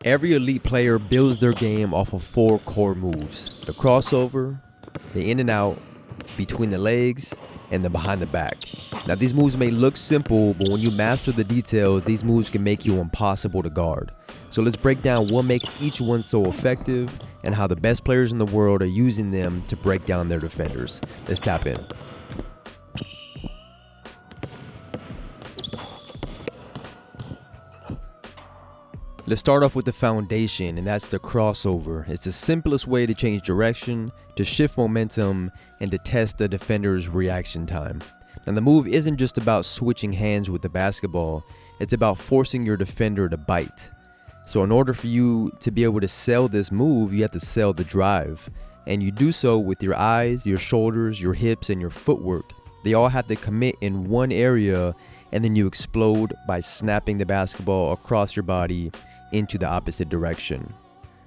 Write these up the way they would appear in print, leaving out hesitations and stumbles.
Every elite player builds their game off of 4 core moves: the crossover, the in and out, between the legs, and the behind the back. Now these moves may look simple, but when you master the details, these moves can make you impossible to guard. So let's break down what makes each one so effective and how the best players in the world are using them to break down their defenders. Let's tap in. Let's start off with the foundation, and that's the crossover. It's the simplest way to change direction, to shift momentum, and to test the defender's reaction time. Now the move isn't just about switching hands with the basketball, it's about forcing your defender to bite. So in order for you to be able to sell this move, you have to sell the drive. And you do so with your eyes, your shoulders, your hips, and your footwork. They all have to commit in one area, and then you explode by snapping the basketball across your body into the opposite direction.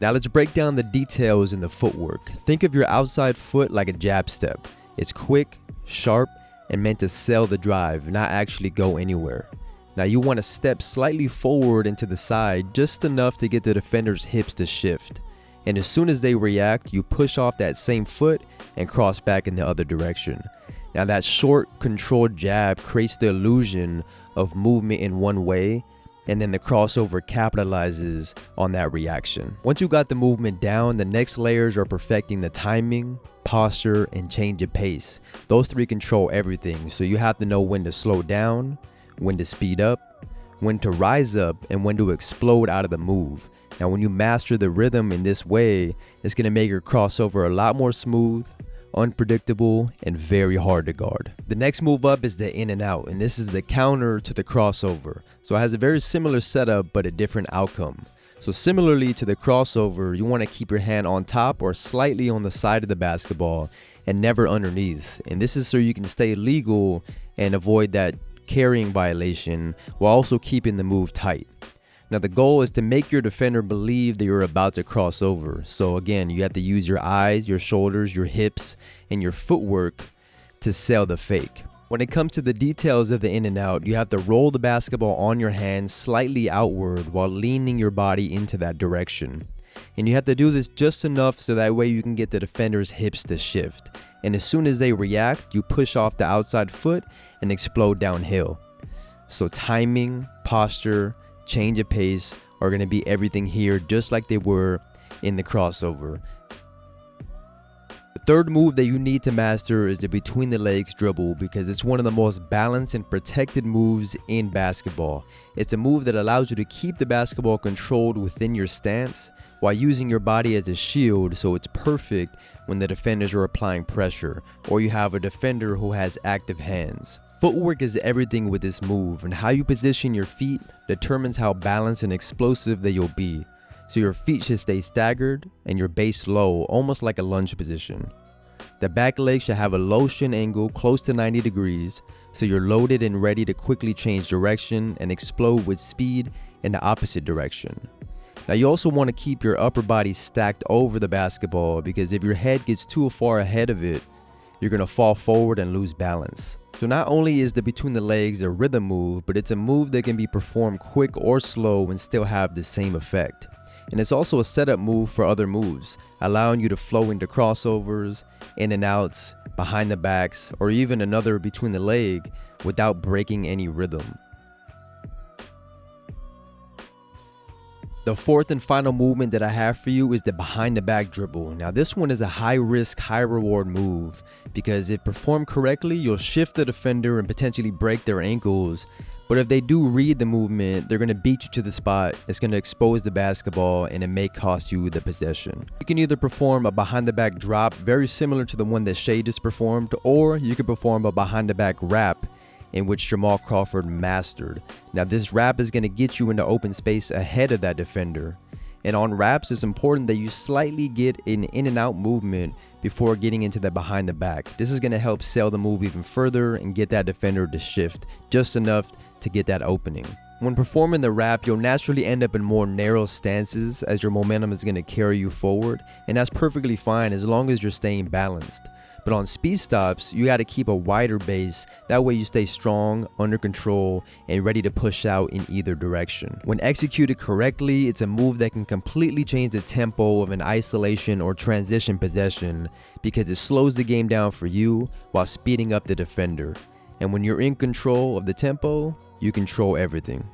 Now let's break down the details in the footwork. Think of your outside foot like a jab step. It's quick, sharp, and meant to sell the drive, not actually go anywhere. Now you want to step slightly forward and to the side, just enough to get the defender's hips to shift. And as soon as they react, you push off that same foot and cross back in the other direction. Now that short, controlled jab creates the illusion of movement in one way, and then the crossover capitalizes on that reaction. Once you got the movement down, the next layers are perfecting the timing, posture, and change of pace. Those 3 control everything, so you have to know when to slow down, when to speed up, when to rise up, and when to explode out of the move. Now when you master the rhythm in this way, it's going to make your crossover a lot more smooth, unpredictable, and very hard to guard. The next move up is the in and out, and this is the counter to the crossover. So it has a very similar setup but a different outcome. So similarly to the crossover, you want to keep your hand on top or slightly on the side of the basketball and never underneath. And this is so you can stay legal and avoid that carrying violation while also keeping the move tight. Now the goal is to make your defender believe that you're about to cross over. So again, you have to use your eyes, your shoulders, your hips, and your footwork to sell the fake. When it comes to the details of the in and out, you have to roll the basketball on your hands slightly outward while leaning your body into that direction. And you have to do this just enough so that way you can get the defender's hips to shift. And as soon as they react, you push off the outside foot and explode downhill. So timing, posture, change of pace are going to be everything here, just like they were in the crossover. The third move that you need to master is the between the legs dribble, because it's one of the most balanced and protected moves in basketball. It's a move that allows you to keep the basketball controlled within your stance while using your body as a shield, so it's perfect when the defenders are applying pressure or you have a defender who has active hands. Footwork is everything with this move, and how you position your feet determines how balanced and explosive that you'll be. So your feet should stay staggered and your base low, almost like a lunge position. The back leg should have a low shin angle close to 90 degrees, so you're loaded and ready to quickly change direction and explode with speed in the opposite direction. Now you also want to keep your upper body stacked over the basketball, because if your head gets too far ahead of it, you're going to fall forward and lose balance. So not only is the between the legs a rhythm move, but it's a move that can be performed quick or slow and still have the same effect. And it's also a setup move for other moves, allowing you to flow into crossovers, in and outs, behind the backs, or even another between the leg without breaking any rhythm. The fourth and final movement that I have for you is the behind the back dribble. Now this one is a high risk, high reward move, because if performed correctly, you'll shift the defender and potentially break their ankles. But if they do read the movement, they're going to beat you to the spot. It's going to expose the basketball and it may cost you the possession. You can either perform a behind the back drop very similar to the one that Shea just performed, or you can perform a behind the back wrap in which Jamal Crawford mastered. Now this wrap is going to get you into open space ahead of that defender. And on wraps, it's important that you slightly get an in and out movement before getting into the behind the back. This is going to help sell the move even further and get that defender to shift just enough to get that opening. When performing the wrap, you'll naturally end up in more narrow stances as your momentum is going to carry you forward, and that's perfectly fine as long as you're staying balanced. But on speed stops, you got to keep a wider base. That way you stay strong, under control, and ready to push out in either direction. When executed correctly, it's a move that can completely change the tempo of an isolation or transition possession because it slows the game down for you while speeding up the defender. And when you're in control of the tempo, you control everything.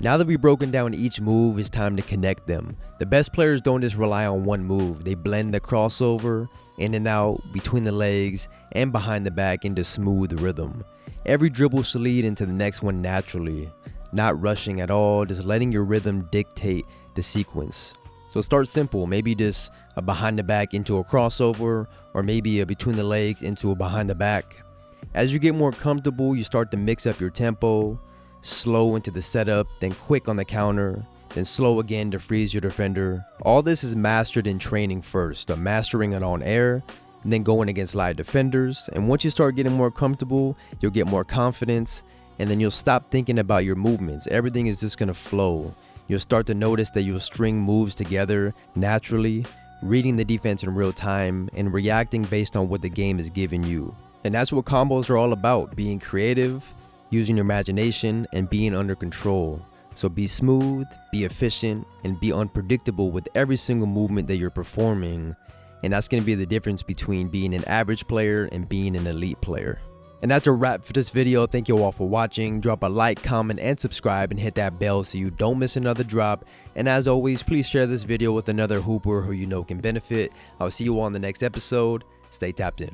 Now that we've broken down each move, it's time to connect them. The best players don't just rely on one move. They blend the crossover, in and out, between the legs, and behind the back into smooth rhythm. Every dribble should lead into the next one naturally, not rushing at all, just letting your rhythm dictate the sequence. So start simple, maybe just a behind the back into a crossover, or maybe a between the legs into a behind the back. As you get more comfortable, you start to mix up your tempo. Slow into the setup, then quick on the counter, then slow again to freeze your defender. All this is mastered in training first, mastering it on air, and then going against live defenders. And once you start getting more comfortable, you'll get more confidence, and then you'll stop thinking about your movements. Everything is just gonna flow. You'll start to notice that you'll string moves together naturally, reading the defense in real time, and reacting based on what the game is giving you. And that's what combos are all about, being creative, using your imagination, and being under control. So be smooth, be efficient, and be unpredictable with every single movement that you're performing. And that's going to be the difference between being an average player and being an elite player. And that's a wrap for this video. Thank you all for watching. Drop a like, comment, and subscribe, and hit that bell so you don't miss another drop. And as always, please share this video with another hooper who you know can benefit. I'll see you all in the next episode. Stay tapped in.